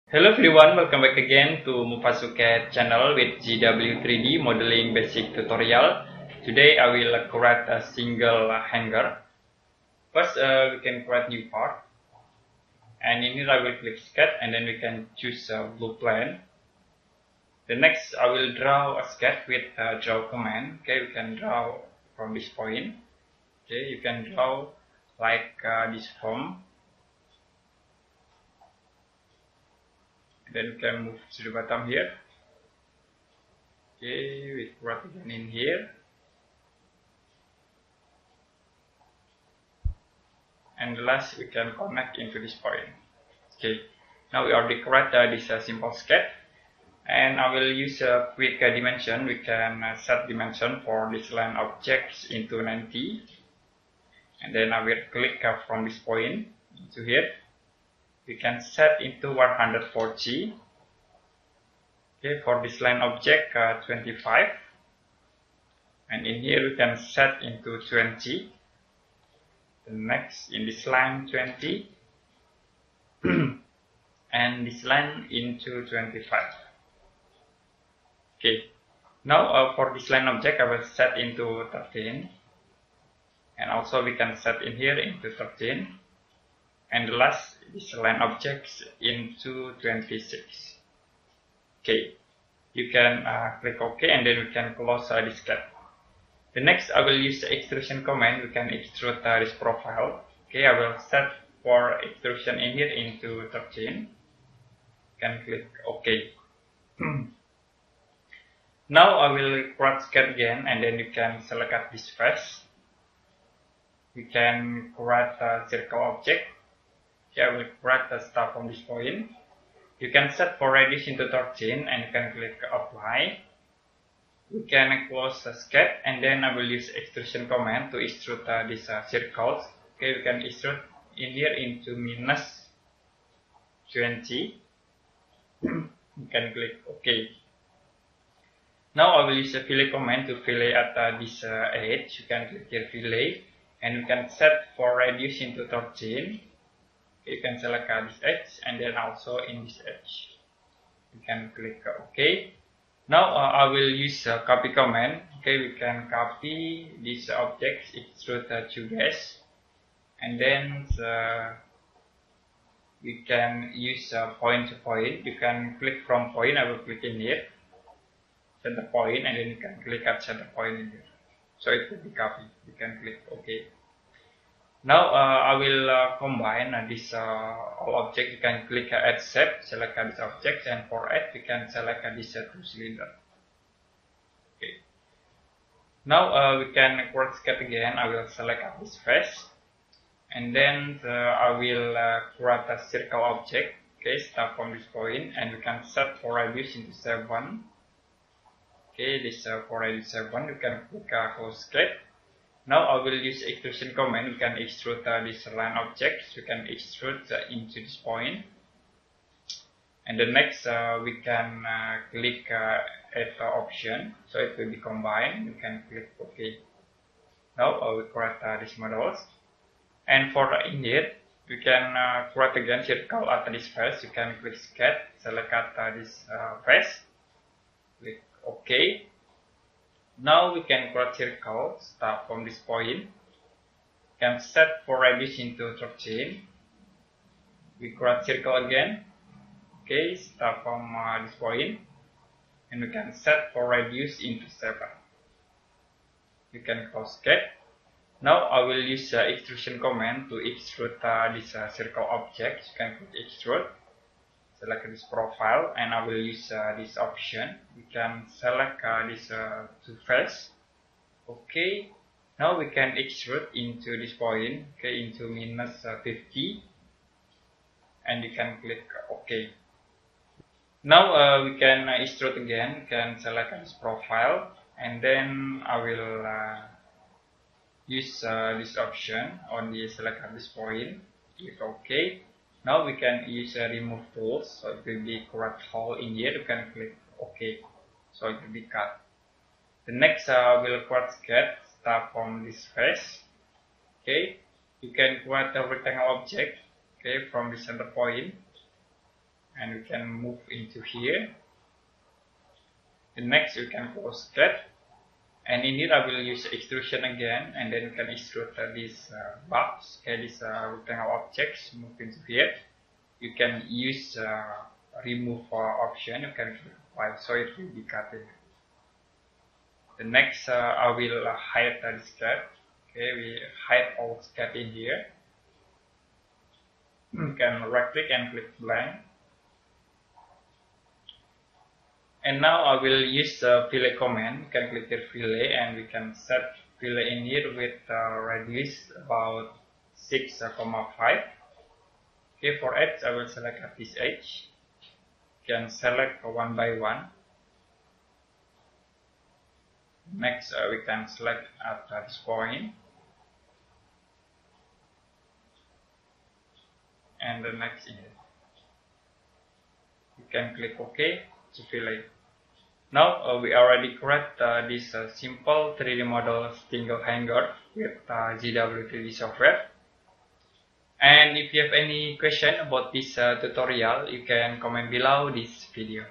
Hello everyone, welcome back again to Mufasuke channel with ZW3D modeling basic tutorial. Today I will create a single hanger. First we can create new part, and in here I will click sketch, and then we can choose a blue plane. The next I will draw a sketch with draw command. Okay, we can draw from this point. Okay, you can draw like this form. Then we can move to the bottom here. Okay, we create again in here. And last we can connect into this point. Okay, now we already created this simple sketch, and I will use a quick dimension. We can set dimension for this line objects into 90, and then I will click from this point to here. We can set into 140. Okay, for this line object 25, and in here we can set into 20. The next in this line 20, and this line into 25. Okay, now for this line object I will set into 13, and also we can set in here into 13, and the last this line objects into 26. Okay, you can click OK, and then we can close this sketch. The next I will use the extrusion command. We can extrude this profile. Okay, I will set for extrusion in here into 13. Can click OK. Now I will create sketch again, and then you can select this face. We can create a circle object. Okay, I will create a start from this point. You can set for radius into 13, and you can click apply. We can close the sketch, and then I will use extrusion command to extrude these circles. Okay, we can extrude in here into minus 20. You can click OK. Now I will use a fillet command to fillet at this edge. You can click here fillet, and you can set for radius into 13. Okay, you can select this edge, and then also in this edge. You can click OK. Now I will use a copy command. Okay, we can copy these objects, extrude to dash, and then we can use point to point. You can click from point. I will click in here, set the point, and then you can click at center point in here. So it will be copied. You can click OK. Now I will combine this all object. You can click add shape, select this object, and for add we can select this two cylinder. Okay. Now we can create sketch again. I will select this face, and then I will create a circle object. Okay, start from this point, and we can set for radius into 7. Okay, this for radius 7. You can click close sketch. Now I will use extrusion command. We can extrude this line object. We can extrude into this point, and the next we can click add option, so it will be combined. You can click OK. Now I will create these models, and for in here we can create again circle at this face. You can click sketch, select at this face, click OK. Now we can create circle, start from this point. Can set for radius into 13. We create circle again. Okay, start from this point, and we can set for radius into 7. You can close sketch. Now I will use the extrusion command to extrude this circle object. You can click extrude. Select this profile, and I will use this option. We can select this two face. Okay, now we can extrude into this point. Okay, into minus 50, and you can click OK. Now we can extrude again. We can select this profile, and then I will use this option on the select this point. Click OK. Now we can use remove tools, so it will be correct hole in here. You can click OK, so it will be cut. The next will create sketch, start from this face. Okay, you can create a rectangle object. Okay, from the center point, and we can move into here. The next we can close that, and in here I will use extrusion again, and then we can extrude this box, this rectangle objects, move into here. You can use remove option, you can click file, so it will be cut in. The next I will hide the sketch. Okay, we hide all sketch in here. You can right click and click blank. And now I will use the fillet command. You can click here fillet, and we can set fillet in here with radius about 6,5. Okay, for edge I will select at this edge. You can select one by one. Next we can select at this point, and the next here. You can click OK to fillet. Now we already create this simple 3D model single hanger with ZW3D software. And if you have any question about this tutorial, you can comment below this video.